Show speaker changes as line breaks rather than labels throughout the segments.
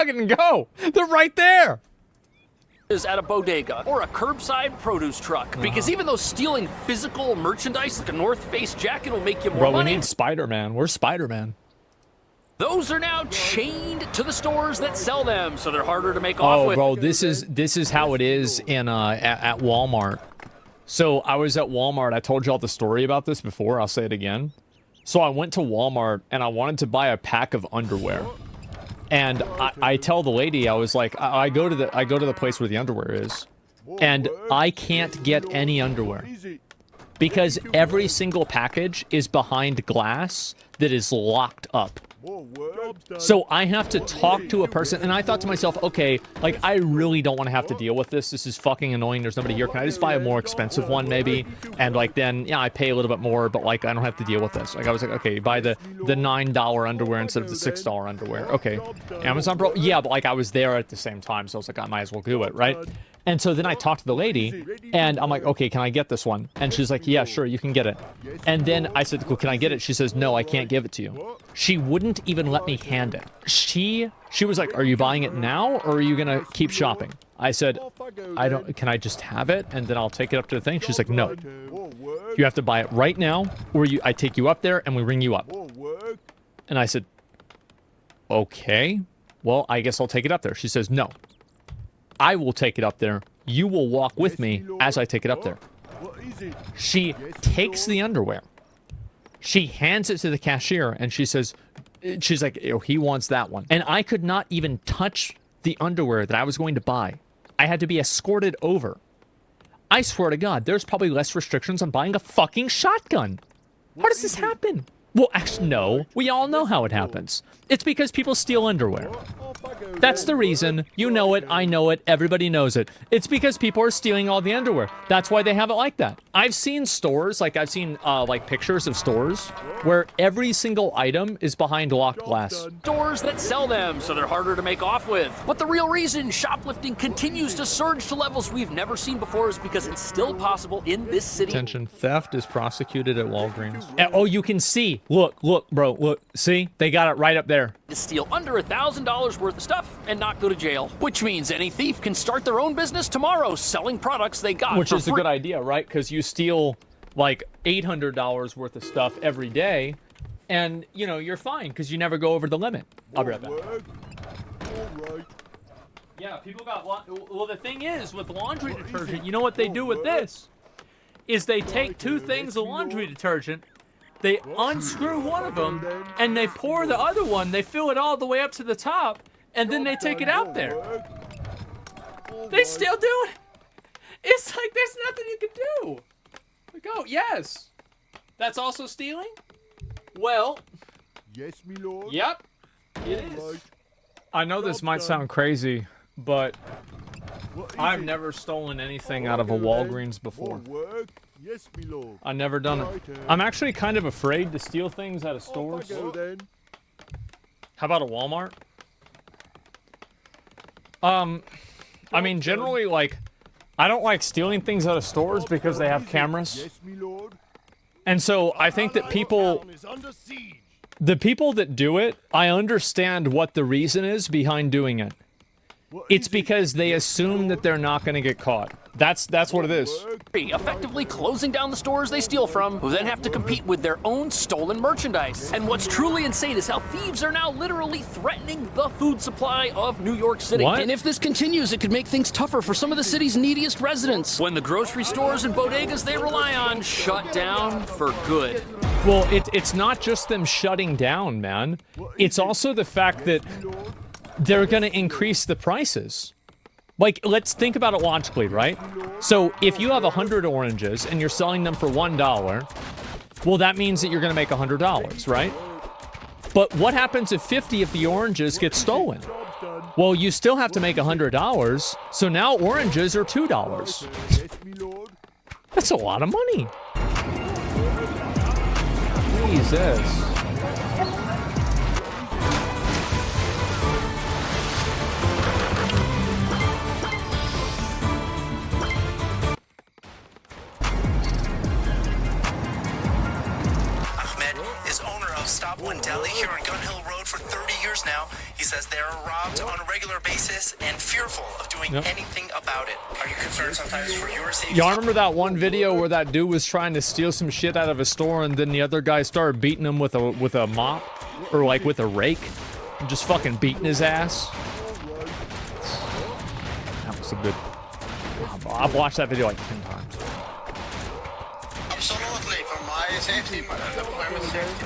fucking go. They're right there.
Is at a bodega or a curbside produce truck. Because even though stealing physical merchandise like a North Face jacket will make you more
Bro,
money,
we need Spider-Man. Where's Spider-Man?
those are now chained to the stores that sell them, so they're harder to make off with.
Oh, bro, this is how it is in at Walmart. So I was at Walmart. I told you all the story about this before. I'll say it again. So I went to Walmart and I wanted to buy a pack of underwear. And I tell the lady, I was like, I go to the place where the underwear is, and I can't get any underwear because every single package is behind glass that is locked up. So I have to talk to a person, and I thought to myself, okay, like, I really don't want to have to deal with this. This is fucking annoying. There's nobody here. Can I just buy a more expensive one, maybe? And, like, then, yeah, I pay a little bit more, but, like, I don't have to deal with this. Like, I was like, okay, buy the $9 underwear instead of the $6 underwear. Okay. Amazon, bro? Yeah, but, like, I was there at the same time, so I was like, I might as well do it, right? And so then I talked to the lady, and I'm like, okay, can I get this one? And she's like, yeah, sure, you can get it. And then I said, well, can I get it? She says, no, I can't give it to you. She wouldn't even let me hand it. She was like, are you buying it now, or are you gonna keep shopping? I said, can I just have it, and then I'll take it up to the thing? She's like, no. You have to buy it right now, or I take you up there, and we ring you up. And I said, okay, well, I guess I'll take it up there. She says, no. I will take it up there. You will walk with me as I take it up there. She takes the underwear. She hands it to the cashier, and she says, she's like, oh, he wants that one. And I could not even touch the underwear that I was going to buy. I had to be escorted over. I swear to God, there's probably less restrictions on buying a fucking shotgun. How does this happen? Well, actually, no. We all know how it happens. It's because people steal underwear. That's the reason. You know it, I know it, everybody knows it. It's because people are stealing all the underwear. That's why they have it like that. I've seen stores, like I've seen like pictures of stores where every single item is behind locked glass.
Stores that sell them, so they're harder to make off with. But the real reason shoplifting continues to surge to levels we've never seen before is because it's still possible in this city.
Attention, theft is prosecuted at Walgreens. Oh, you can see. Look, bro, look. See? They got it right up there.
To steal under $1,000 worth of stuff and not go to jail. Which means any thief can start their own business tomorrow selling products they got
Which
for
is
free.
a good idea, right? Because you steal like $800 worth of stuff every day, and, you know, you're fine because you never go over the limit. I'll be right back. Yeah, people got... Well, the thing is, with laundry detergent, you know what they do with this? Is they take two things of laundry detergent, they unscrew one of them, and they pour the other one, they fill it all the way up to the top, and then they take it out there. They still do it. It's like there's nothing you can do. Go, yes. That's also stealing? Well.
Yes, me lord.
Yep, it is. I know this might sound crazy, but I've never stolen anything out of a Walgreens before.
Yes, me lord.
I've never done it. I'm actually kind of afraid to steal things out of stores. How about a Walmart? I mean, generally, like, I don't like stealing things out of stores because they have cameras.
Yes, me lord.
And so I think that the people that do it, I understand what the reason is behind doing it. It's because they assume that they're not going to get caught. That's what it is.
Effectively closing down the stores they steal from, who then have to compete with their own stolen merchandise. And what's truly insane is how thieves are now literally threatening the food supply of New York City.
What?
And if this continues, it could make things tougher for some of the city's neediest residents when the grocery stores and bodegas they rely on shut down for good.
Well, it's not just them shutting down, man. It's also the fact that they're going to increase the prices. Like, let's think about it logically, right? So, if you have 100 oranges and you're selling them for $1, well, that means that you're going to make $100, right? But what happens if 50 of the oranges get stolen? Well, you still have to make $100, so now oranges are $2. That's a lot of money. Jesus.
Stop One Deli here on Gun Hill Road for 30 years now. He says they are robbed on a regular basis and fearful of doing anything about it. Are you concerned sometimes for your safety?
Y'all remember that one video where that dude was trying to steal some shit out of a store and then the other guy started beating him with a mop or like with a rake? And just fucking beating his ass. That was a good... I've watched that video like 10 times.
Absolutely, for my safety,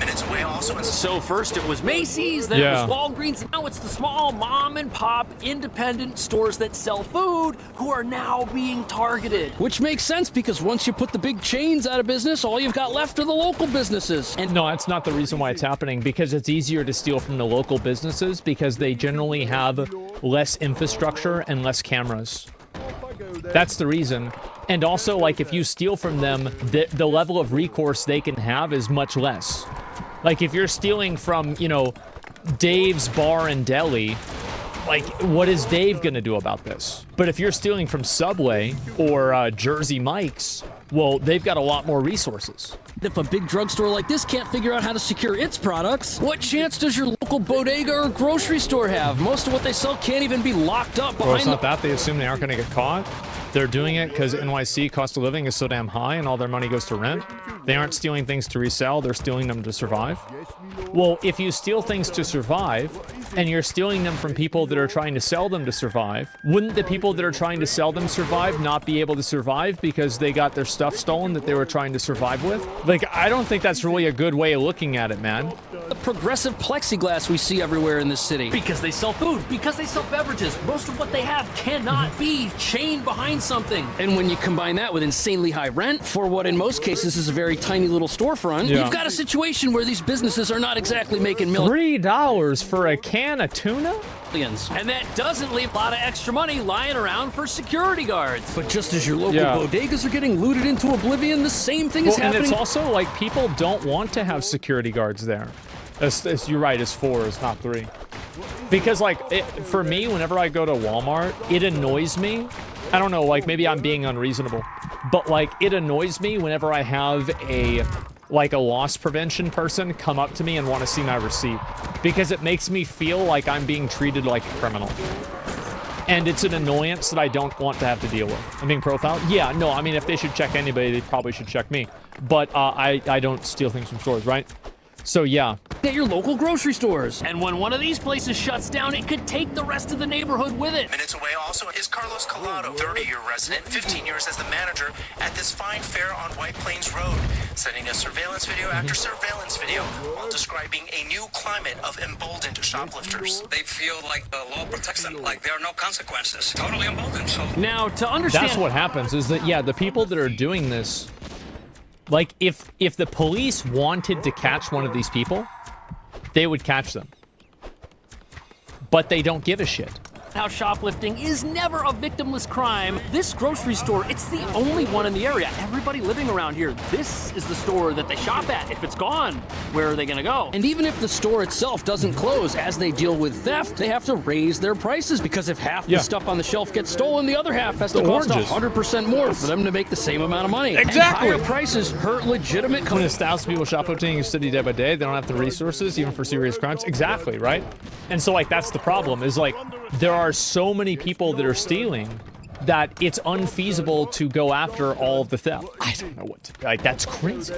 minutes away also.
So first it was Macy's, then it was Walgreens, and now it's the small mom and pop independent stores that sell food who are now being targeted.
Which makes sense because once you put the big chains out of business, all you've got left are the local businesses.
And no, that's not the reason why it's happening, because it's easier to steal from the local businesses because they generally have less infrastructure and less cameras. That's the reason. And also, like, if you steal from them, the level of recourse they can have is much less. Like, if you're stealing from, you know, Dave's Bar and Deli, like, what is Dave gonna do about this? But if you're stealing from Subway or Jersey Mike's, well, they've got a lot more resources.
If a big drugstore like this can't figure out how to secure its products, what chance does your local bodega or grocery store have? Most of what they sell can't even be locked up behind.
Well, it's not that. They assume they aren't going to get caught. They're doing it because NYC cost of living is so damn high and all their money goes to rent. They aren't stealing things to resell. They're stealing them to survive. Well, if you steal things to survive and you're stealing them from people that are trying to sell them to survive, wouldn't the people that are trying to sell them survive not be able to survive because they got their stuff stolen that they were trying to survive with? Like, I don't think that's really a good way of looking at it, man.
The progressive plexiglass we see everywhere in this city.
Because they sell food, because they sell beverages. Most of what they have cannot be chained behind something.
And when you combine that with insanely high rent for what in most cases is a very tiny little storefront, you've got a situation where these businesses are not exactly making
$3 for a can of tuna?
And that doesn't leave a lot of extra money lying around for security guards.
But just as your local bodegas are getting looted into oblivion, the same thing is happening.
And it's also like people don't want to have security guards there. You're right, it's 4, it's not 3. Because like, for me, whenever I go to Walmart, it annoys me. I don't know, like maybe I'm being unreasonable, but like it annoys me whenever I have a loss prevention person come up to me and want to see my receipt, because it makes me feel like I'm being treated like a criminal. And it's an annoyance that I don't want to have to deal with. I'm being profiled? Yeah, no, I mean, if they should check anybody, they probably should check me. But I don't steal things from stores, right? So yeah.
At your local grocery stores.
And when one of these places shuts down, it could take the rest of the neighborhood with it.
Minutes away also is Carlos Collado, 30-year resident, 15 years as the manager at this fine fair on White Plains Road, sending us surveillance video after surveillance video while describing a new climate of emboldened shoplifters.
They feel like the law protects them, like there are no consequences. Totally emboldened. So
now, to understand...
That's what happens, is that, yeah, the people that are doing this... Like, if the police wanted to catch one of these people, they would catch them. But they don't give a shit.
How shoplifting is never a victimless crime. This grocery store, it's the only one in the area. Everybody living around here, this is the store that they shop at. If it's gone, where are they gonna go?
And even if the store itself doesn't close, as they deal with theft, they have to raise their prices, because if half the stuff on the shelf gets stolen, the other half has to cost 100% more for them to make the same amount of money.
Exactly.
And higher prices hurt legitimate...
When there's thousands of people shoplifting a city day by day, they don't have the resources, even for serious crimes. Exactly, right? And so, like, that's the problem, is, like, there are so many people that are stealing that it's unfeasible to go after all of the theft. I don't know what to... Like, that's crazy.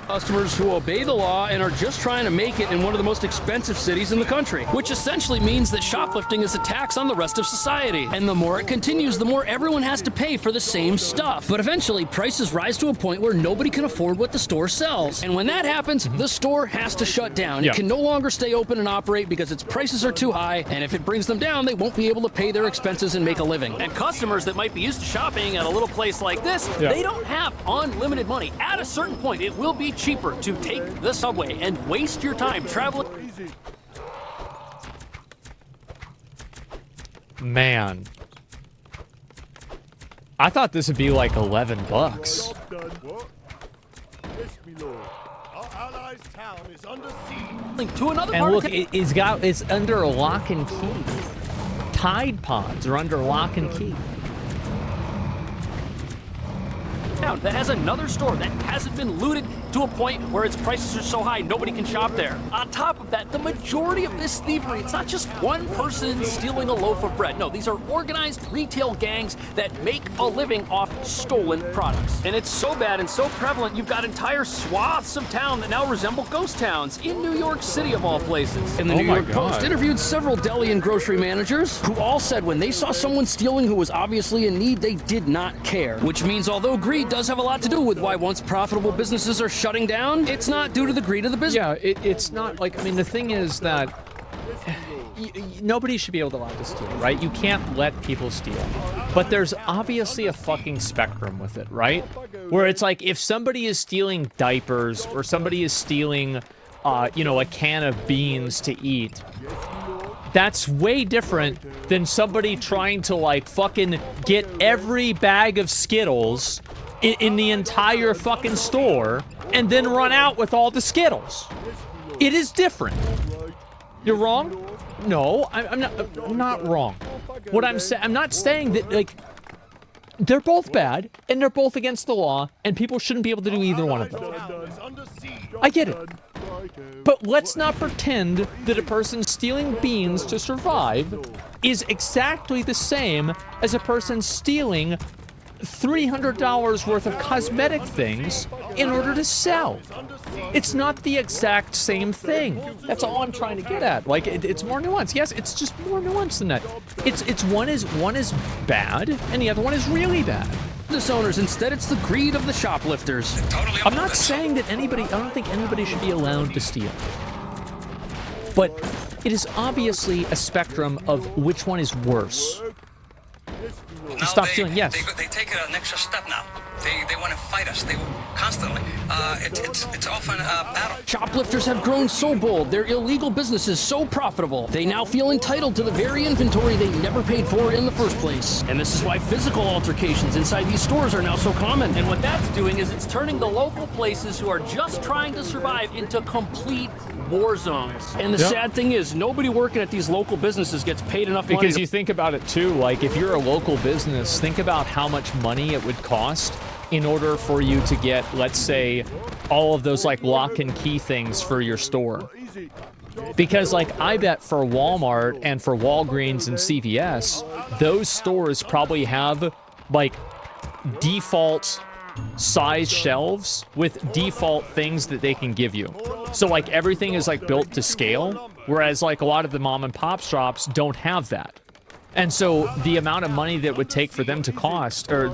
Customers who obey the law and are just trying to make it in one of the most expensive cities in the country.
Which essentially means that shoplifting is a tax on the rest of society.
And the more it continues, the more everyone has to pay for the same stuff. But eventually, prices rise to a point where nobody can afford what the store sells. And when that happens, the store has to shut down. It can no longer stay open and operate because its prices are too high, and if it brings them down, they won't be able to pay their expenses and make a living.
And customers that might be used to shopping at a little place like this, they don't have unlimited money. At a certain point, it will be cheaper to take the subway and waste your time traveling.
Man. I thought this would be like $11.
What? Yes, my lord. Our allies' town is under siege.
To another
And
part
look,
of
it's under a lock and key. Tide Pods are under lock and key.
town that has another store that hasn't been looted to a point where its prices are so high nobody can shop there. On top of that, the majority of this thievery, it's not just one person stealing a loaf of bread. No, these are organized retail gangs that make a living off stolen products. And it's so bad and so prevalent, you've got entire swaths of town that now resemble ghost towns in New York City of all places.
And the New York Post interviewed several deli and grocery managers who all said when they saw someone stealing who was obviously in need, they did not care. Which means although greed does have a lot to do with why once profitable businesses are shutting down, it's not due to the greed of the business.
Yeah, it's not like, I mean, the thing is that nobody should be able to allow to steal, right? You can't let people steal. But there's obviously a fucking spectrum with it, right? Where it's like, if somebody is stealing diapers or somebody is stealing, you know, a can of beans to eat, that's way different than somebody trying to, like, fucking get every bag of Skittles in the entire fucking store and then run out with all the Skittles. It is different. You're wrong? No, I'm not wrong. What I'm saying, I'm not saying that, like, they're both bad and they're both against the law and people shouldn't be able to do either one of them. I get it. But let's not pretend that a person stealing beans to survive is exactly the same as a person stealing $300 worth of cosmetic things in order to sell. It's not the exact same thing. That's all I'm trying to get at. Like, it's more nuanced. Yes, it's just more nuanced than that. It's one is bad and the other one is really bad.
Business owners, instead it's the greed of the shoplifters.
I'm not saying that anybody, I don't think anybody should be allowed to steal. But it is obviously a spectrum of which one is worse.
Now
Stop stealing, yes.
They take it an extra step now. They want to fight us. They constantly. It's often a battle.
Shoplifters have grown so bold, their illegal businesses so profitable, they now feel entitled to the very inventory they never paid for in the first place. And this is why physical altercations inside these stores are now so common.
And what that's doing is it's turning the local places who are just trying to survive into complete war zones.
And the sad thing is, nobody working at these local businesses gets paid enough money.
Because you think about it too, like if you're a local business, think about how much money it would cost in order for you to get, let's say, all of those like lock and key things for your store. Because like I bet for Walmart and for Walgreens and CVS, those stores probably have like default size shelves with default things that they can give you. So like everything is like built to scale, whereas like a lot of the mom and pop shops don't have that. And so the amount of money that would take for them to cost, or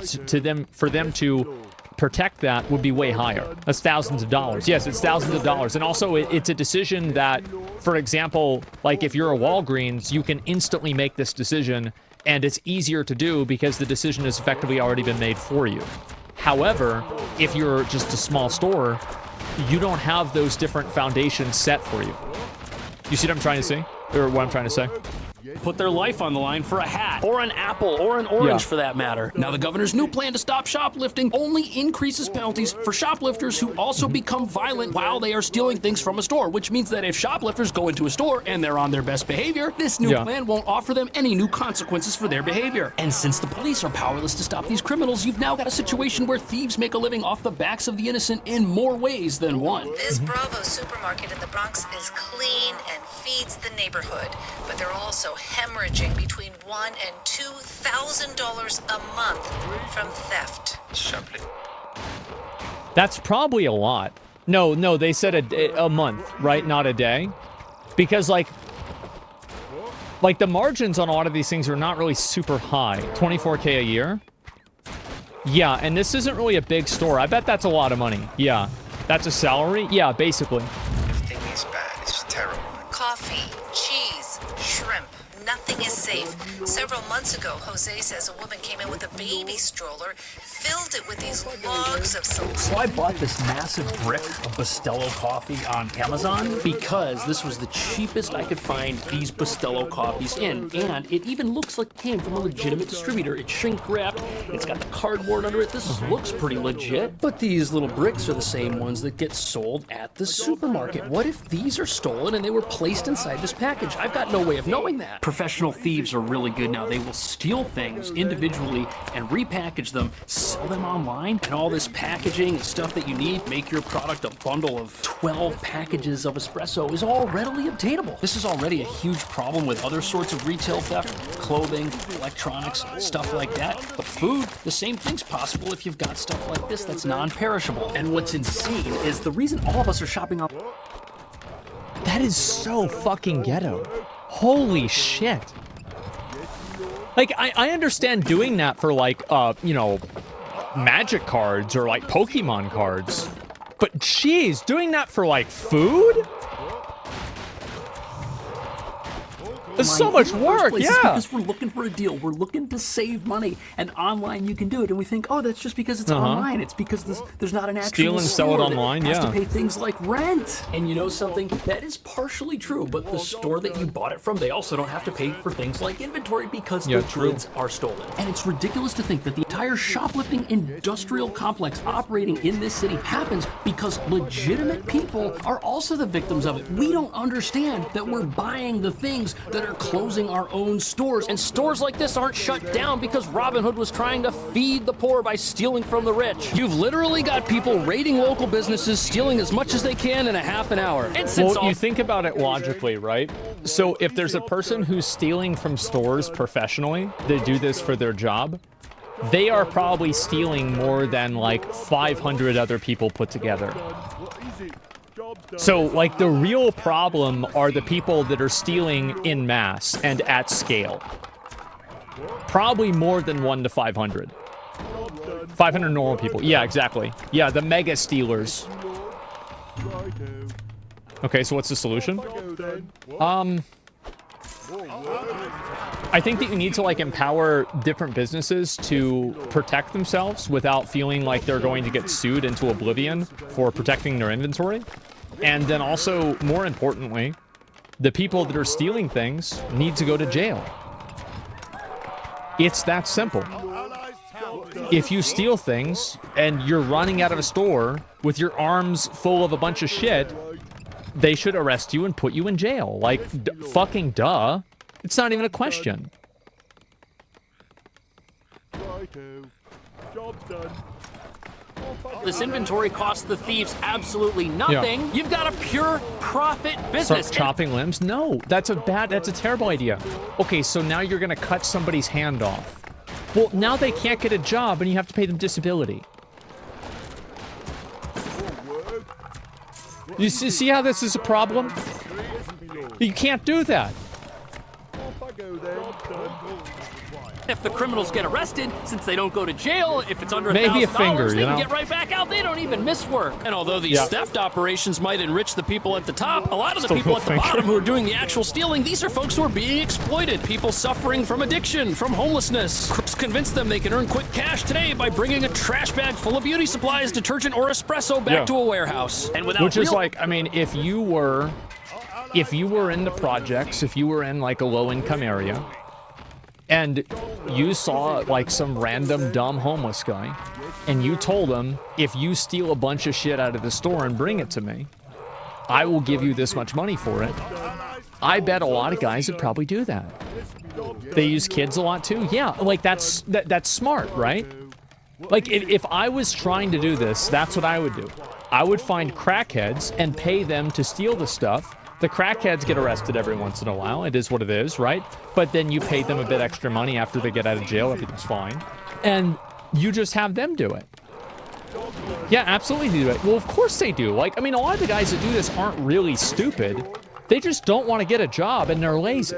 for them to protect that would be way higher. That's thousands of dollars. Yes, it's thousands of dollars. And also it's a decision that, for example, like if you're a Walgreens, you can instantly make this decision and it's easier to do because the decision has effectively already been made for you. However, if you're just a small store, you don't have those different foundations set for you. You see what I'm trying to say? Or what I'm trying to say?
Put their life on the line for a hat, or an apple, or an orange for that matter. Now the governor's new plan to stop shoplifting only increases penalties for shoplifters who also become violent while they are stealing things from a store, which means that if shoplifters go into a store and they're on their best behavior, this new plan won't offer them any new consequences for their behavior. And since the police are powerless to stop these criminals, you've now got a situation where thieves make a living off the backs of the innocent in more ways than one.
This Bravo supermarket in the Bronx is clean and feeds the neighborhood, but they're also hemorrhaging between $1,000 and $2,000 a month from theft.
That's probably a lot. No, they said a month, right? Not a day. Because like the margins on a lot of these things are not really super high. 24K a year? Yeah, and this isn't really a big store. I bet that's a lot of money. Yeah. That's a salary? Yeah, basically.
Everything is bad. It's terrible.
Coffee, cheese, shrimp. Nothing is safe. Several months ago, Jose says a woman came in with a baby stroller, filled it with these logs of salt.
So I bought this massive brick of Bustelo coffee on Amazon because this was the cheapest I could find these Bustelo coffees in. And it even looks like it came from a legitimate distributor. It's shrink wrapped. It's got the cardboard under it. This looks pretty legit.
But these little bricks are the same ones that get sold at the supermarket. What if these are stolen and they were placed inside this package? I've got no way of knowing that.
professional thieves are really good now. They will steal things individually and repackage them, sell them online, and all this packaging and stuff that you need, make your product a bundle of 12 packages of espresso is all readily obtainable. This is already a huge problem with other sorts of retail theft, clothing, electronics, stuff like that. But food, the same thing's possible if you've got stuff like this that's non-perishable. And what's insane is the reason all of us are shopping on...
That is so fucking ghetto. Holy shit. Like, I understand doing that for, like, you know, magic cards or, like, Pokemon cards. But, jeez, doing that for, like, food? It's so much work, yeah.
Because we're looking for a deal. We're looking to save money. And online you can do it. And we think, oh, that's just because it's online. It's because there's not an actual
steal and sell it online,
has to pay things like rent. And you know something? That is partially true. But the store that you bought it from, they also don't have to pay for things like inventory because the goods are stolen. And it's ridiculous to think that the entire shoplifting industrial complex operating in this city happens because legitimate people are also the victims of it. We don't understand that we're buying the things that are closing our own stores.
And stores like this aren't shut down because Robin Hood was trying to feed the poor by stealing from the rich. You've literally got people raiding local businesses, stealing as much as they can in a half an hour. And since
you think about it logically, right? So if there's a person who's stealing from stores professionally, they do this for their job, they are probably stealing more than like 500 other people put together. So, like, the real problem are the people that are stealing in mass and at scale. Probably more than 1 to 500. 500 normal people. Yeah, exactly. Yeah, the mega stealers. Okay, so what's the solution? I think that you need to, like, empower different businesses to protect themselves without feeling like they're going to get sued into oblivion for protecting their inventory. And then also, more importantly, the people that are stealing things need to go to jail. It's that simple. If you steal things and you're running out of a store with your arms full of a bunch of shit, they should arrest you and put you in jail. Like, fucking duh. It's not even a question.
Job's done.
This inventory costs the thieves absolutely nothing.
Yeah.
You've got a pure profit business.
Start chopping limbs? No, that's a terrible idea. Okay, so now you're gonna cut somebody's hand off. Well, now they can't get a job and you have to pay them disability. You see how this is a problem? You can't do that.
If the criminals get arrested, since they don't go to jail, if it's under
maybe a
$1,000,
finger,
they
you
can
know?
get right back out. They don't even miss work. And although these theft operations might enrich the people at the top, a lot of the people at the bottom who are doing the actual stealing, these are folks who are being exploited. People suffering from addiction, from homelessness. Crooks convince them they can earn quick cash today by bringing a trash bag full of beauty supplies, detergent, or espresso back to a warehouse. And without
Which is like, I mean, if you were in the projects, if you were in like a low-income area, and you saw like some random dumb homeless guy, and you told him, if you steal a bunch of shit out of the store and bring it to me, I will give you this much money for it. I bet a lot of guys would probably do that. They use kids a lot too. Yeah, like that's smart, right? Like if I was trying to do this, that's what I would do. I would find crackheads and pay them to steal the stuff. The crackheads get arrested every once in a while. It is what it is, right? But then you pay them a bit extra money after they get out of jail. Everything's fine. And you just have them do it. Yeah, absolutely do it. Well, of course they do. Like, I mean, a lot of the guys that do this aren't really stupid. They just don't want to get a job and they're lazy.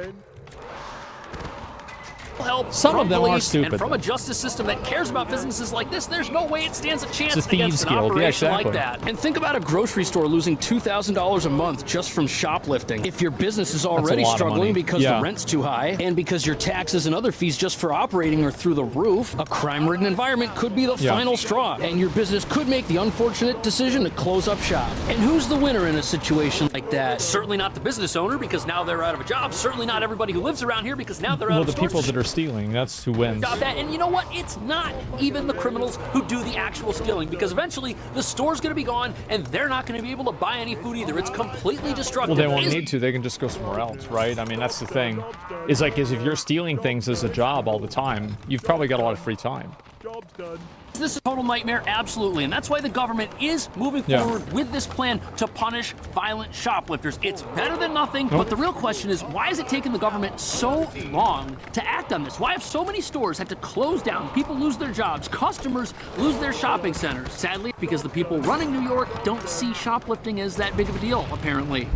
Help
Some
from
of them are
police
stupid,
and from
though.
a justice system that cares about businesses like this, there's no way it stands a chance
It's a thieves
against an
guild. Yeah,
operation
exactly.
like that. And think about a grocery store losing $2,000 a month just from shoplifting. If your business is already
lot of
struggling
money.
because
Yeah.
the rent's too high and because your taxes and other fees just for operating are through the roof, a crime-ridden environment could be the final straw, and your business could make the unfortunate decision to close up shop. And who's the winner in a situation like that? Certainly not the business owner, because now they're out of a job. Certainly not everybody who lives around here, because now they're out
Well,
of
the
stores
people
to
that are stealing. That's who wins.
Stop that. And you know what? It's not even the criminals who do the actual stealing, because eventually the store's going to be gone and they're not going to be able to buy any food either. It's completely destructive.
Well, they won't need to. They can just go somewhere else, right? I mean, that's the thing. Is if you're stealing things as a job all the time, you've probably got a lot of free time.
Job's done.
This is a total nightmare, absolutely, and that's why the government is moving forward with this plan to punish violent shoplifters. It's better than nothing, but the real question is, why is it taking the government so long to act on this? Why have so many stores had to close down? People lose their jobs, customers lose their shopping centers. Sadly, because the people running New York don't see shoplifting as that big of a deal, apparently.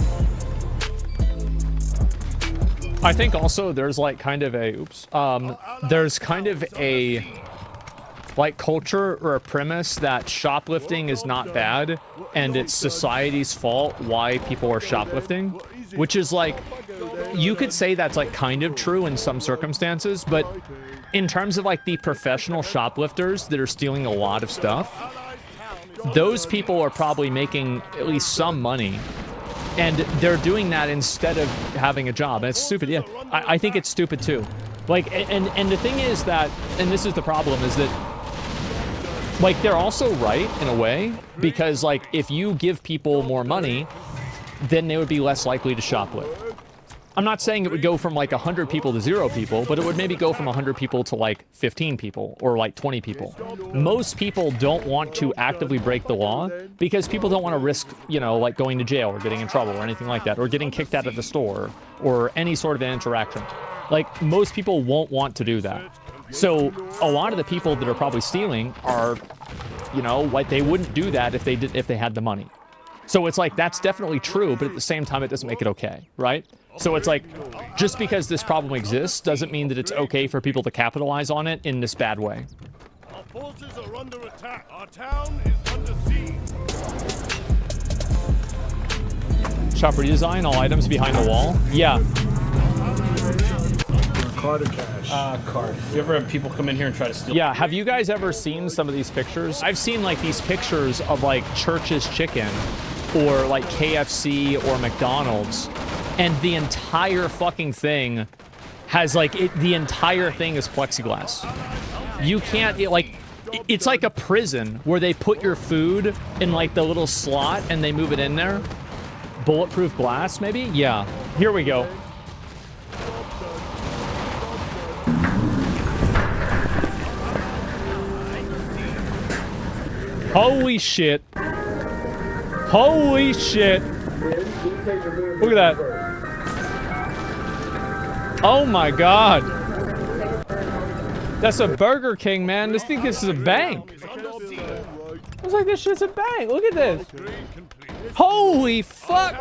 I think also there's kind of a, there's kind of a culture or a premise that shoplifting is not bad and it's society's fault why people are shoplifting, which is you could say that's kind of true in some circumstances, but in terms of the professional shoplifters that are stealing a lot of stuff, those people are probably making at least some money, and they're doing that instead of having a job. And it's stupid. Yeah, I think it's stupid too. And the thing is that, and this is the problem, is that they're also right in a way, because if you give people more money, then they would be less likely to shoplift. I'm not saying it would go from 100 people to 0 people, but it would maybe go from 100 people to 15 people or 20 people. Most people don't want to actively break the law because people don't want to risk, going to jail or getting in trouble or anything like that, or getting kicked out of the store or any sort of an interaction. Most people won't want to do that. So a lot of the people that are probably stealing are, they wouldn't do that if they had the money. So it's that's definitely true, but at the same time, it doesn't make it okay, right? So it's just because this problem exists doesn't mean that it's okay for people to capitalize on it in this bad way.
Our forces are under attack. Our town is under siege.
Shop redesign, all items behind the wall. Yeah.
Card or cash? Card. You ever have people come in here and try to steal?
Yeah, have you guys ever seen some of these pictures? I've seen these pictures of Church's Chicken or KFC or McDonald's, and the entire fucking thing has the entire thing is plexiglass. You can't, it's like a prison where they put your food in the little slot and they move it in there. Bulletproof glass, maybe? Yeah. Here we go. Holy shit. Holy shit. Look at that. Oh my god. That's a Burger King, man. This is a bank. It's this shit's a bank. Look at this. Holy fuck.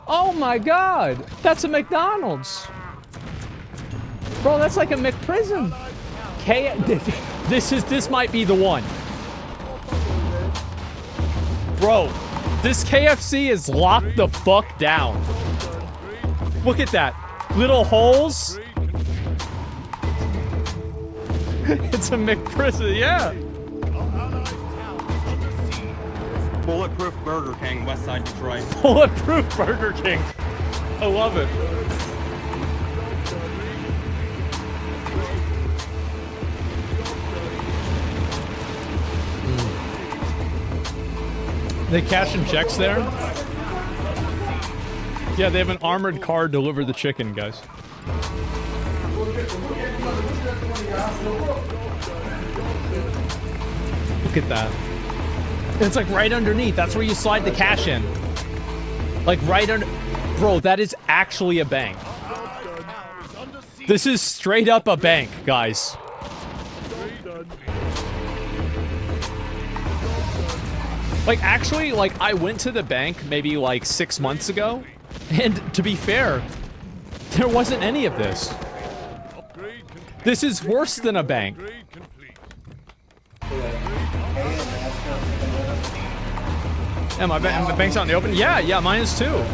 Oh my god. That's a McDonald's. Bro, that's like a McPrison. This might be the one. Bro, this KFC is locked the fuck down. Look at that. Little holes. It's a McPrison, yeah.
Bulletproof Burger King, West Side Detroit.
Bulletproof Burger King. I love it. They cashing checks there? Yeah, they have an armored car deliver the chicken, guys. Look at that. It's right underneath. That's where you slide the cash in. Right under... Bro, that is actually a bank. This is straight up a bank, guys. Actually, I went to the bank maybe 6 months ago, and to be fair, there wasn't any of this. This is worse than a bank. Yeah, my bank's out in the open. Yeah, mine is too.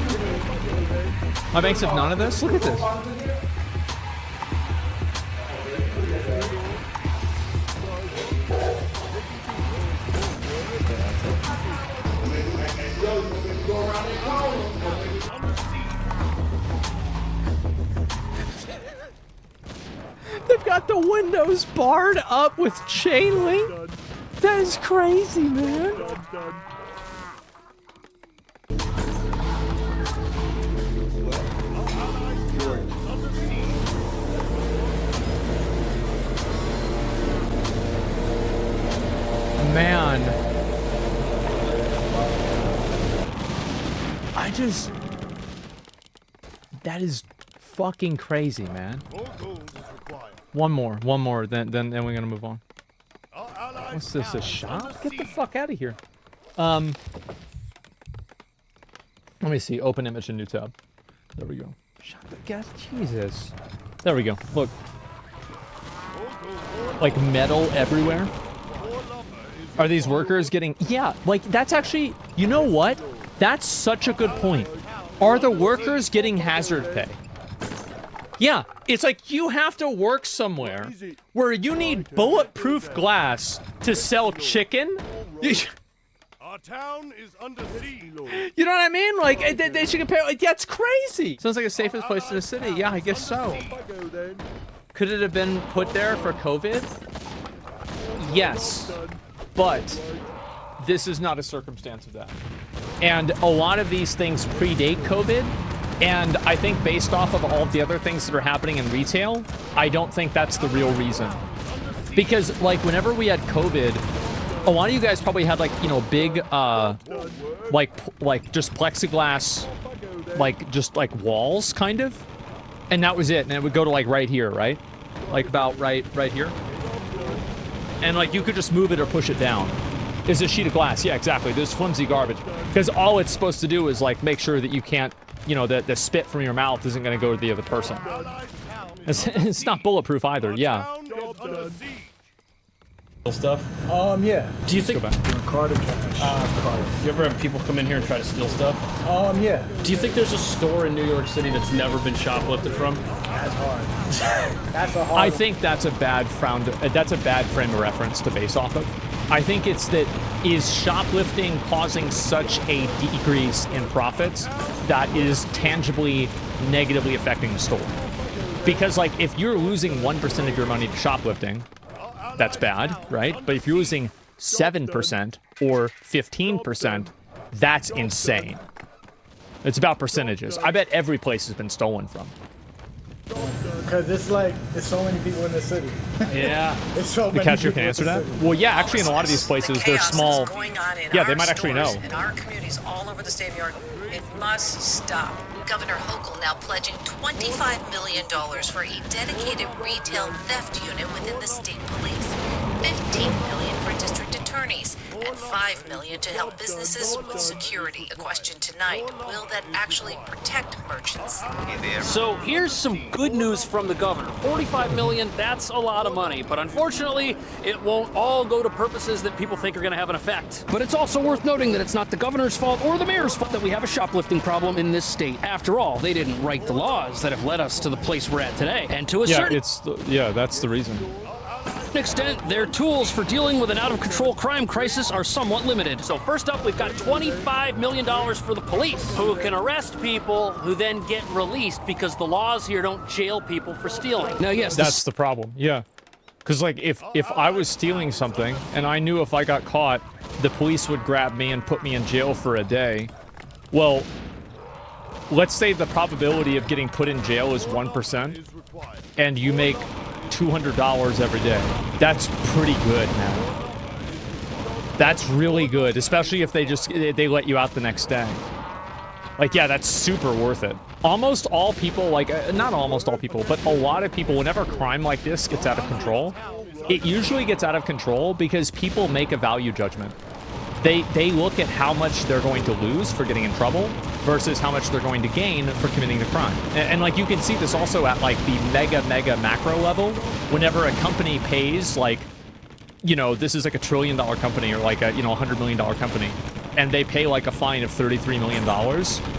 My banks have none of this. Look at this. got the windows barred up with chain link. That is crazy, man. Man, that is fucking crazy, man. One more, then we're gonna move on. What's this, a shop? Get the fuck out of here. Let me see, open image in new tab. There we go. Shut the gas, Jesus. There we go, look. Like metal everywhere. Are these workers getting... Yeah, like, that's actually... You know what? That's such a good point. Are the workers getting hazard pay? Yeah, it's like you have to work somewhere where you need bulletproof glass to sell chicken.
Our town is under siege.
You know what I mean? Like, they should get paid... Like, that's crazy. Sounds like the safest place in the city. Yeah, I guess so. Could it have been put there for COVID? Yes. But this is not a circumstance of that. And a lot of these things predate COVID. And I think based off of all of the other things that are happening in retail, I don't think that's the real reason. Because, like, whenever we had COVID, a lot of you guys probably had, like, you know, big, like just plexiglass, like, just, like, walls, kind of. And that was it. And it would go to, like, right here, right? Like, about right here. And, like, you could just move it or push it down. It's a sheet of glass. Yeah, exactly. There's flimsy garbage. Because all it's supposed to do is, like, make sure that you can't, you know, the spit from your mouth isn't going to go to the other person. It's not bulletproof either, yeah.
Stuff?
Yeah.
Do you think...
Card or cash?
Card. You ever have people come in here and try to steal stuff?
Yeah.
Do you think there's a store in New York City that's never been shoplifted from?
That's hard. That's a hard.
I think that's a bad frame of reference to base off of. I think it's that is shoplifting causing such a decrease in profits that is tangibly negatively affecting the store. Because, like, if you're losing 1% of your money to shoplifting, that's bad, right? But if you're losing 7% or 15%, that's insane. It's about percentages. I bet every place has been stolen from.
Because it's like, there's so many people in the city.
Yeah.
It's so
The
many
catcher
people
can
in
answer
the
that?
city.
Well, yeah, actually in a lot of these places, they're small. Yeah, they might actually know.
In our communities all over the state of New York, it must stop. Governor Hochul now pledging $25 million for a dedicated retail theft unit within the state police, $15 million for district attorneys, and $5 million to help businesses with security. The question tonight, will that actually protect merchants?
So here's some good news from the governor. $45 million, that's a lot of money, but unfortunately, it won't all go to purposes that people think are going to have an effect.
But it's also worth noting that it's not the governor's fault or the mayor's fault that we have a shoplifting problem in this state. After all, they didn't write the laws that have led us to the place we're at today. And to a certain
that's the reason.
extent, their tools for dealing with an out-of-control crime crisis are somewhat limited.
So first up, we've got $25 million for the police, who can arrest people who then get released because the laws here don't jail people for stealing.
Now, yes,
That's the problem, yeah. Because, like, if I was stealing something, and I knew if I got caught, the police would grab me and put me in jail for a day, well, let's say the probability of getting put in jail is 1%, and you make $200 every day. That's pretty good, man. That's really good, especially if they let you out the next day. Like, yeah, that's super worth it. Almost all people, like, not almost all people, but a lot of people, whenever crime like this gets out of control, it usually gets out of control because people make a value judgment. They look at how much they're going to lose for getting in trouble versus how much they're going to gain for committing the crime. And like, you can see this also at, like, the mega macro level. Whenever a company pays, like, you know, this is like $1 trillion company or like a, you know, $100 million company, and they pay like a fine of $33 million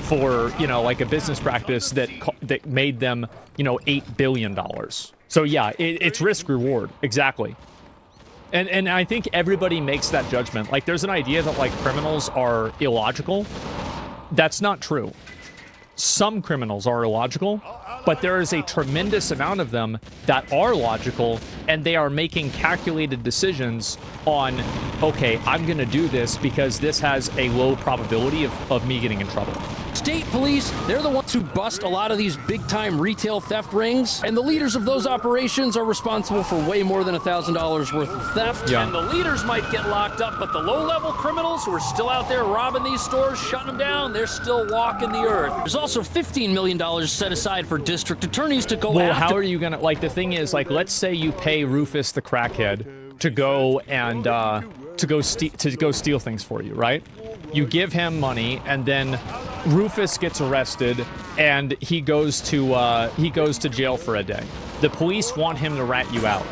for, you know, like a business practice that made them, you know, $8 billion. So yeah, it's risk reward. Exactly. And I think everybody makes that judgment. Like, there's an idea that, like, criminals are illogical. That's not true. Some criminals are illogical, but there is a tremendous amount of them that are logical, and they are making calculated decisions on, okay, I'm going to do this because this has a low probability of me getting in trouble.
State police, they're the ones who bust a lot of these big-time retail theft rings, and the leaders of those operations are responsible for way more than $1,000 worth of theft.
And the leaders might get locked up, but the low-level criminals who are still out there robbing these stores, shutting them down, they're still walking the earth.
There's also $15 million set aside for district attorneys to go
well,
after.
How are you gonna, like, the thing is, like, let's say you pay Rufus the crackhead to go and to go steal things for you, right? You give him money, and then Rufus gets arrested, and he goes to jail for a day. The police want him to rat you out.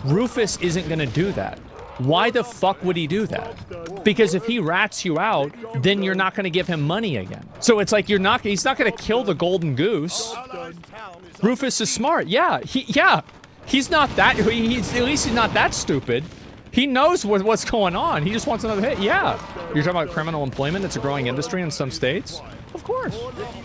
Rufus isn't gonna do that. Why the fuck would he do that? Because if he rats you out, then you're not gonna give him money again. So it's like he's not gonna kill the golden goose. Rufus is smart. Yeah, he's not that. At least he's not that stupid. He knows what's going on. He just wants another hit. Yeah. You're talking about criminal employment. It's a growing industry in some states. Of course.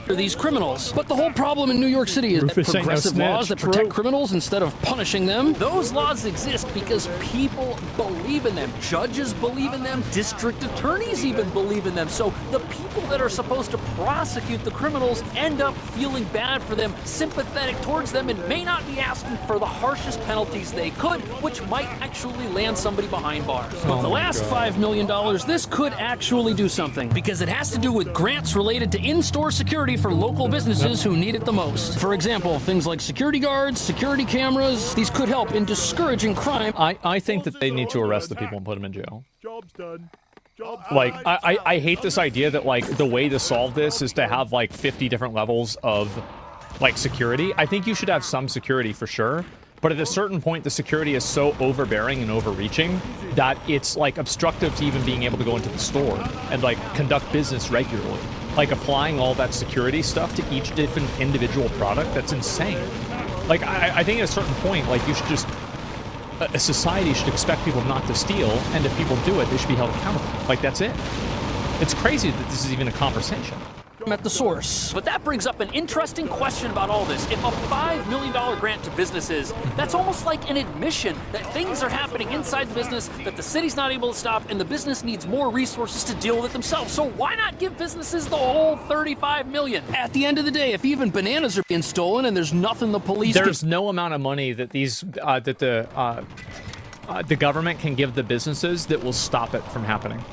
For these criminals. But the whole problem in New York City is that progressive laws that protect criminals instead of punishing them.
Those laws exist because people believe in them. Judges believe in them. District attorneys even believe in them. So the people that are supposed to prosecute the criminals end up feeling bad for them, sympathetic towards them, and may not be asking for the harshest penalties they could, which might actually land somebody behind bars.
But the last $5 million, this could actually do something, because it has to do with grants related to in-store security for local businesses who need it the most. For example, things like security guards, security cameras. These could help in discouraging crime.
I think that they need to arrest the people and put them in jail.
Job's done.
Like, I hate this idea that, like, the way to solve this is to have, like, 50 different levels of, like, security. I think you should have some security for sure. But at a certain point, the security is so overbearing and overreaching that it's, like, obstructive to even being able to go into the store and, like, conduct business regularly. Like, applying all that security stuff to each different individual product, that's insane. Like, I think at a certain point, like, you should just... A society should expect people not to steal, and if people do it, they should be held accountable. Like, that's it. It's crazy that this is even a conversation.
At the source.
But that brings up an interesting question about all this. If a $5 million grant to businesses, that's almost like an admission that things are happening inside the business that the city's not able to stop, and the business needs more resources to deal with it themselves. So why not give businesses the whole $35 million?
At the end of the day, if even bananas are being stolen and there's nothing the police
There's no amount of money that the government can give the businesses that will stop it from happening.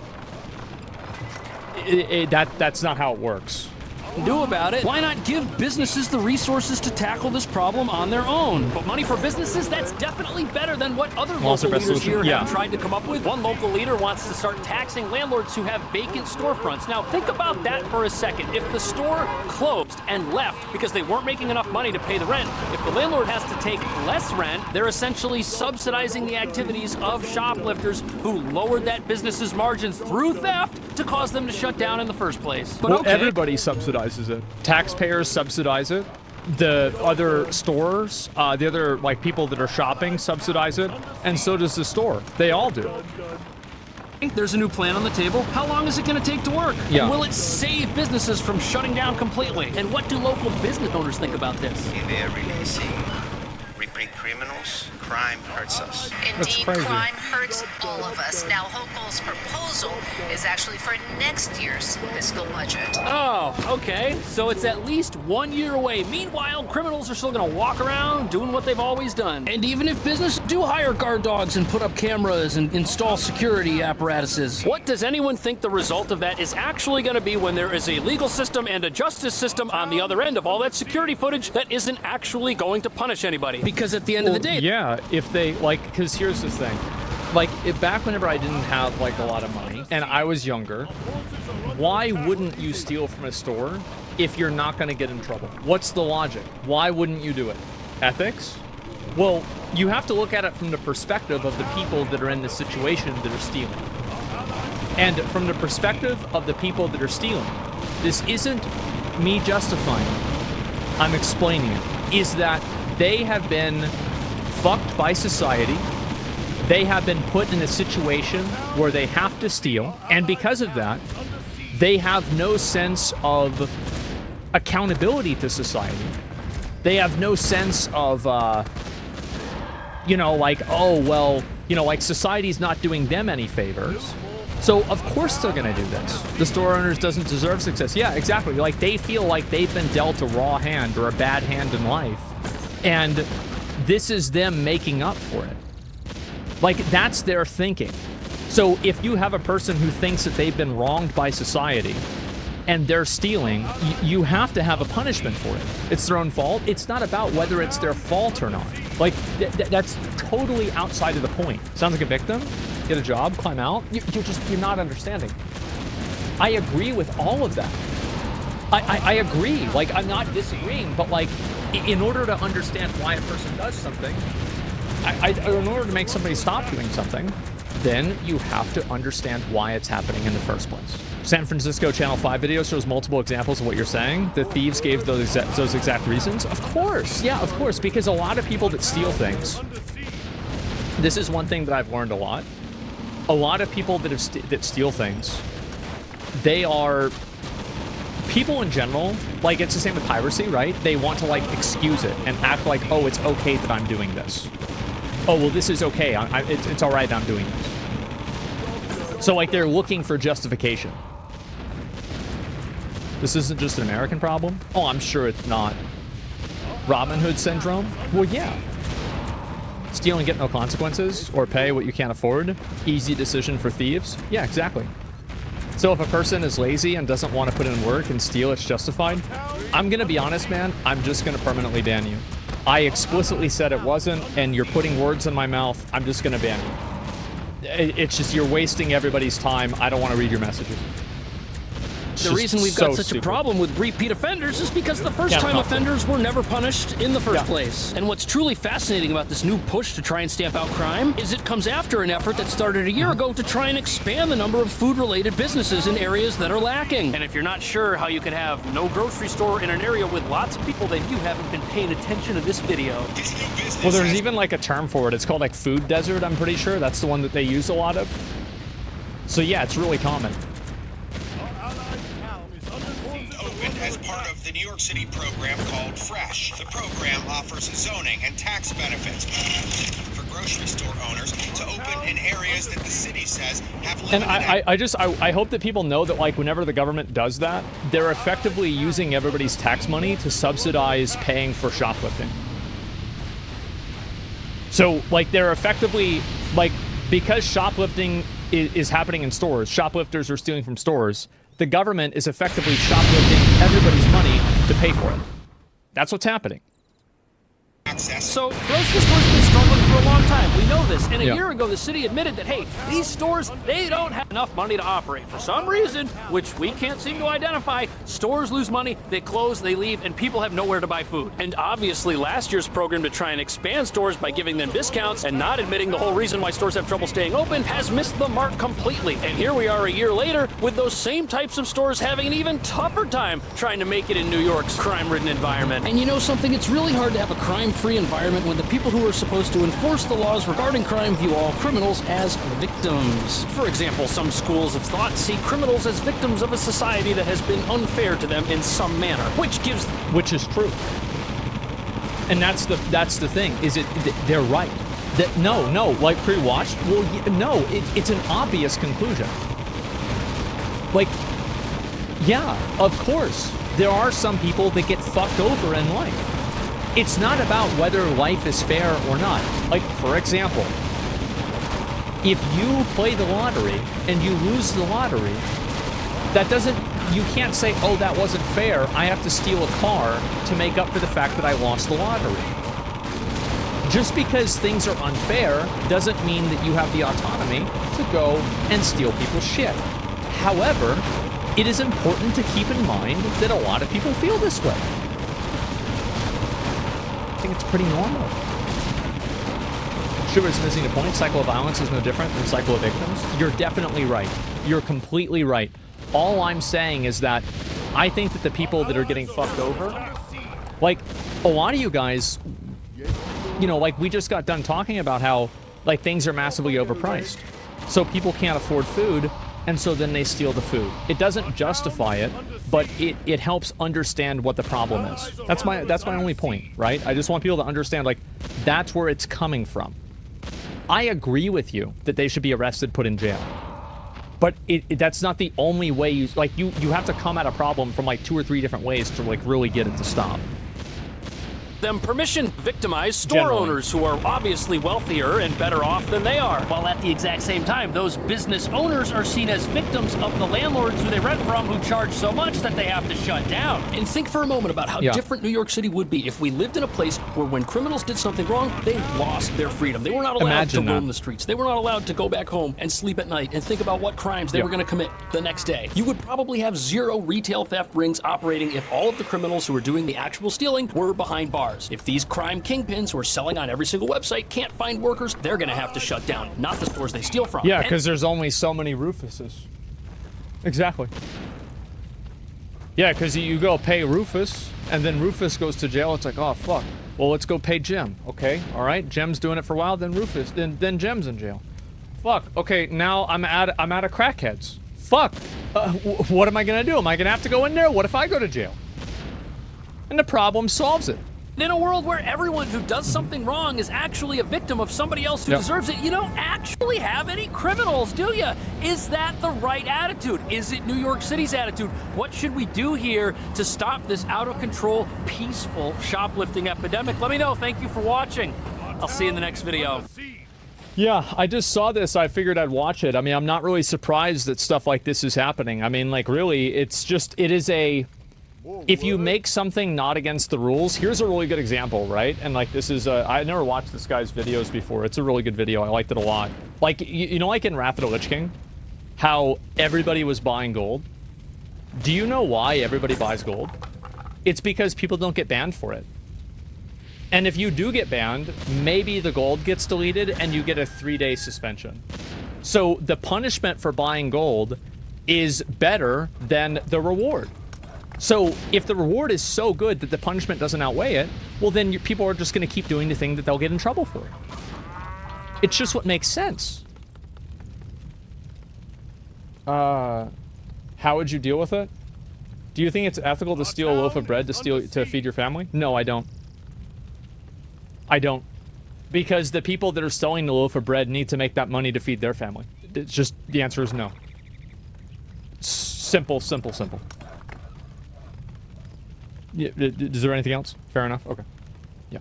That's not how it works.
Do about it. Why not give businesses the resources to tackle this problem on their own?
But money for businesses, that's definitely better than what other local leaders here have tried to come up with. One local leader wants to start taxing landlords who have vacant storefronts. Now, think about that for a second. If the store closed and left because they weren't making enough money to pay the rent, if the landlord has to take less rent, they're essentially subsidizing the activities of shoplifters who lowered that business's margins through theft to cause them to shut down in the first place.
But well, everybody subsidizes it. Taxpayers subsidize it. The other stores, the other, like, people that are shopping subsidize it, and so does the store. They all do.
There's a new plan on the table. How long is it going to take to work?
Yeah.
And will it save businesses from shutting down completely?
And what do local business owners think about this?
They're releasing repeat criminals. Crime hurts us.
Indeed, crime hurts all of us. Now, Hochul's proposal is actually for next year's fiscal budget.
Oh, okay. So it's at least 1 year away. Meanwhile, criminals are still going to walk around doing what they've always done.
And even if businesses do hire guard dogs and put up cameras and install security apparatuses,
what does anyone think the result of that is actually going to be when there is a legal system and a justice system on the other end of all that security footage that isn't actually going to punish anybody?
Because at the end of the day...
Yeah, if they, like, because here's the thing. Like, back whenever I didn't have, like, a lot of money, and I was younger, why wouldn't you steal from a store if you're not going to get in trouble? What's the logic? Why wouldn't you do it? Ethics? Well, you have to look at it from the perspective of the people that are in the situation that are stealing. And from the perspective of the people that are stealing, this isn't me justifying it. I'm explaining it. Is that they have been fucked by society. They have been put in a situation where they have to steal, and because of that, they have no sense of accountability to society. They have no sense of, you know, like, oh, well, you know, like society's not doing them any favors. So, of course they're going to do this. The store owners doesn't deserve success. Yeah, exactly. Like, they feel like they've been dealt a raw hand or a bad hand in life. And this is them making up for it. Like, that's their thinking. So, if you have a person who thinks that they've been wronged by society and they're stealing, you have to have a punishment for it. It's their own fault. It's not about whether it's their fault or not. Like, that's totally outside of the point. Sounds like a victim? Get a job, climb out. You're not understanding. I agree with all of that. I agree. Like, I'm not disagreeing, but like, in order to understand why a person does something, in order to make somebody stop doing something, then you have to understand why it's happening in the first place. San Francisco Channel 5 video shows multiple examples of what you're saying. The thieves gave those exact reasons. Of course. Yeah, of course. Because a lot of people that steal things, this is one thing that I've learned a lot. A lot of people that steal things, they are people in general. Like, it's the same with piracy, right? They want to like excuse it and act like, oh, it's okay that I'm doing this. Oh, well, this is okay. It's all right. I'm doing this. So like, they're looking for justification. This isn't just an American problem. Oh, I'm sure it's not. Robin Hood syndrome? Well, yeah. Steal and get no consequences, or pay what you can't afford. Easy decision for thieves. Yeah, exactly. So if a person is lazy and doesn't want to put in work and steal, it's justified. I'm going to be honest, man. I'm just going to permanently ban you. I explicitly said it wasn't, and you're putting words in my mouth. I'm just going to ban you. It's just, you're wasting everybody's time. I don't want to read your messages.
The reason we've got such a problem with repeat offenders is because the first-time offenders were never punished in the first place. And what's truly fascinating about this new push to try and stamp out crime is it comes after an effort that started a year ago to try and expand the number of food-related businesses in areas that are lacking.
And if you're not sure how you can have no grocery store in an area with lots of people, then you haven't been paying attention to this video.
Well, there's even like a term for it. It's called like food desert, I'm pretty sure. That's the one that they use a lot of. So yeah, it's really common.
As part of the New York City program called Fresh. The program offers zoning and tax benefits for grocery store owners to open in areas that the city says have limited...
And I hope that people know that, like, whenever the government does that, they're effectively using everybody's tax money to subsidize paying for shoplifting. So, like, they're effectively, like, because shoplifting is happening in stores, shoplifters are stealing from stores, the government is effectively shoplifting everybody's money to pay for it. That's what's happening.
So, grocery stores have been struggling for a long time. We know this. And a year ago, the city admitted that, hey, these stores, they don't have enough money to operate. For some reason, which we can't seem to identify, stores lose money, they close, they leave, and people have nowhere to buy food. And obviously, last year's program to try and expand stores by giving them discounts and not admitting the whole reason why stores have trouble staying open has missed the mark completely. And here we are a year later with those same types of stores having an even tougher time trying to make it in New York's crime-ridden environment.
And you know something? It's really hard to have a crime-free environment when the people who are supposed to enforce the laws regarding crime view all criminals as victims.
For example, some schools of thought see criminals as victims of a society that has been unfair to them in some manner,
which is true. And that's the thing, is they're right. That no, like pre-watched? Well, no, it's an obvious conclusion. Like, yeah, of course, there are some people that get fucked over in life. It's not about whether life is fair or not. Like, for example, if you play the lottery and you lose the lottery, you can't say, oh, that wasn't fair, I have to steal a car to make up for the fact that I lost the lottery. Just because things are unfair doesn't mean that you have the autonomy to go and steal people's shit. However, it is important to keep in mind that a lot of people feel this way. I think it's pretty normal. Sugar's missing the point. Cycle of violence is no different than cycle of victims. You're definitely right. You're completely right. All I'm saying is that I think that the people that are getting fucked over, like, a lot of you guys, you know, like, we just got done talking about how, like, things are massively overpriced. So people can't afford food, and so then they steal the food. It doesn't justify it, but it helps understand what the problem is. That's my only point, right? I just want people to understand, like, that's where it's coming from. I agree with you that they should be arrested, put in jail. But that's not the only way you have to come at a problem from like 2 or 3 different ways to like really get it to stop.
Them permission victimize store owners who are obviously wealthier and better off than they are. While at the exact same time, those business owners are seen as victims of the landlords who they rent from who charge so much that they have to shut down. And think for a moment about how different New York City would be if we lived in a place where when criminals did something wrong, they lost their freedom. They were not allowed to roam the streets. They were not allowed to go back home and sleep at night and think about what crimes they were going to commit the next day. You would probably have 0 retail theft rings operating if all of the criminals who were doing the actual stealing were behind bars. If these crime kingpins who are selling on every single website can't find workers, they're going to have to shut down, not the stores they steal from.
Yeah, because there's only so many Rufuses. Exactly. Yeah, because you go pay Rufus, and then Rufus goes to jail. It's like, oh, fuck. Well, let's go pay Jim. Okay, all right. Jim's doing it for a while, then Rufus, then Jim's in jail. Fuck. Okay, now I'm out of crackheads. Fuck. What am I going to do? Am I going to have to go in there? What if I go to jail? And the problem solves it.
In a world where everyone who does something wrong is actually a victim of somebody else who deserves it, you don't actually have any criminals, do you? Is that the right attitude? Is it New York City's attitude? What should we do here to stop this out-of-control, peaceful shoplifting epidemic? Let me know. Thank you for watching. I'll see you in the next video.
Yeah, I just saw this. I figured I'd watch it. I mean, I'm not really surprised that stuff like this is happening. I mean, like, really, it is a... If you make something not against the rules, here's a really good example, right? And like this is, I never watched this guy's videos before. It's a really good video. I liked it a lot. Like, you know, like in Wrath of the Lich King, how everybody was buying gold? Do you know why everybody buys gold? It's because people don't get banned for it. And if you do get banned, maybe the gold gets deleted and you get a 3-day suspension. So the punishment for buying gold is better than the reward. So if the reward is so good that the punishment doesn't outweigh it, well then people are just going to keep doing the thing that they'll get in trouble for. It's just what makes sense. How would you deal with it? Do you think it's ethical to steal a loaf of bread to feed your family? No, I don't. I don't. Because the people that are selling the loaf of bread need to make that money to feed their family. It's just, the answer is no. Simple, simple, simple. Yeah, is there anything else? Fair enough. Okay. Yeah.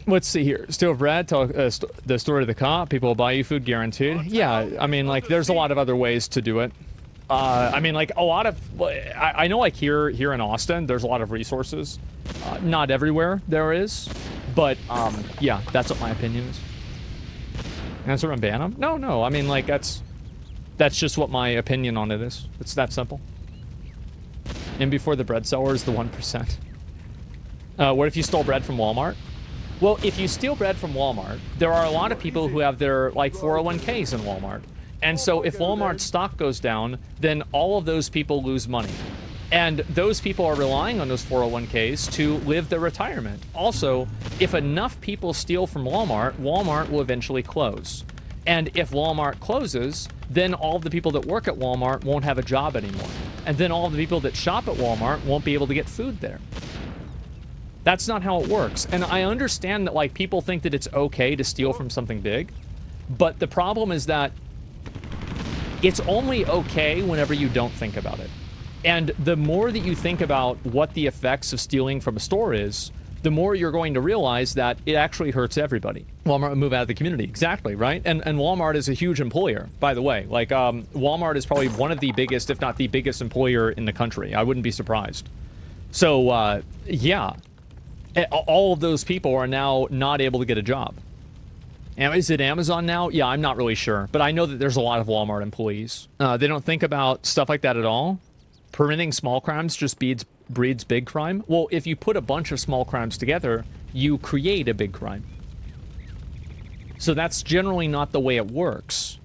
Let's see here. Steal bread, tell the story to the cop. People will buy you food guaranteed. Yeah, I mean, like, there's a lot of other ways to do it. I mean, like, a lot of... I know, like, here in Austin, there's a lot of resources. Not everywhere there is. But, yeah, that's what my opinion is. Answer and ban them? No. I mean, like, that's just what my opinion on it is. It's that simple. And before the bread seller is the 1%. What if you stole bread from Walmart? Well, if you steal bread from Walmart, there are a lot of people who have their, like, 401ks in Walmart. And so if Walmart's stock goes down, then all of those people lose money. And those people are relying on those 401ks to live their retirement. Also, if enough people steal from Walmart, Walmart will eventually close. And if Walmart closes, then all of the people that work at Walmart won't have a job anymore. And then all of the people that shop at Walmart won't be able to get food there. That's not how it works. And I understand that, like, people think that it's okay to steal from something big. But the problem is that it's only okay whenever you don't think about it. And the more that you think about what the effects of stealing from a store is, the more you're going to realize that it actually hurts everybody. Walmart will move out of the community. Exactly, right? And Walmart is a huge employer, by the way. Like, Walmart is probably one of the biggest, if not the biggest employer in the country. I wouldn't be surprised. So, yeah. All of those people are now not able to get a job. And is it Amazon now? Yeah, I'm not really sure. But I know that there's a lot of Walmart employees. They don't think about stuff like that at all. Permitting small crimes just breeds big crime. Well, if you put a bunch of small crimes together, you create a big crime. So that's generally not the way it works.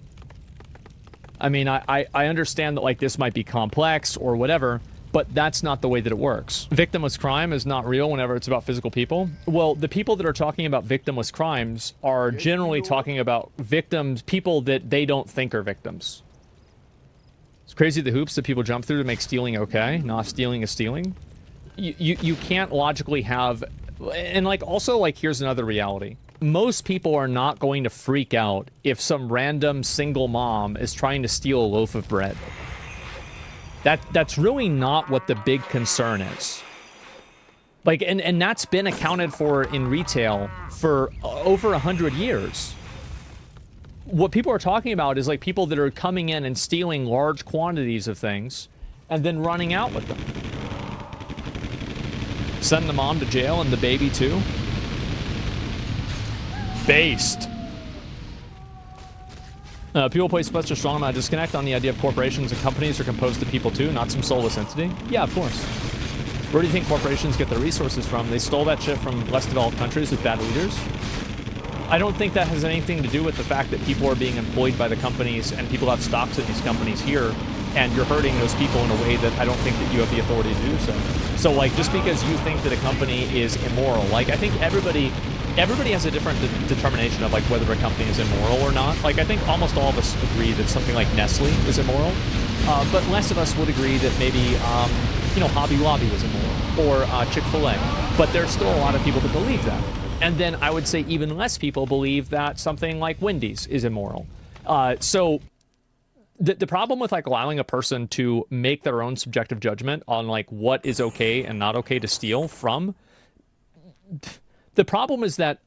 I mean, I understand that, like, this might be complex or whatever, But that's not the way that it works. Victimless crime is not real whenever it's about physical people. Well, the people that are talking about victimless crimes are generally talking about victims, people that they don't think are victims. It's crazy the hoops that people jump through to make stealing okay. Not stealing is stealing. You can't logically have... And, like, also, like, here's another reality. Most people are not going to freak out if some random single mom is trying to steal a loaf of bread. That's really not what the big concern is. Like, and that's been accounted for in retail for over 100 years. What people are talking about is, like, people that are coming in and stealing large quantities of things and then running out with them. Send the mom to jail and the baby too. Based. People place such a strong amount of disconnect on the idea of corporations and companies are composed of people too, not some soulless entity. Yeah, of course. Where do you think corporations get their resources from? They stole that shit from less developed countries with bad leaders. I don't think that has anything to do with the fact that people are being employed by the companies and people have stocks in these companies here, and you're hurting those people in a way that I don't think that you have the authority to do so. So, like, just because you think that a company is immoral, like, I think everybody has a different determination of, like, whether a company is immoral or not. Like, I think almost all of us agree that something like Nestle is immoral, but less of us would agree that maybe, you know, Hobby Lobby was immoral, or Chick-fil-A. But there's still a lot of people that believe that. And then I would say even less people believe that something like Wendy's is immoral. So the problem with, like, allowing a person to make their own subjective judgment on, like, what is okay and not okay to steal from... The problem is that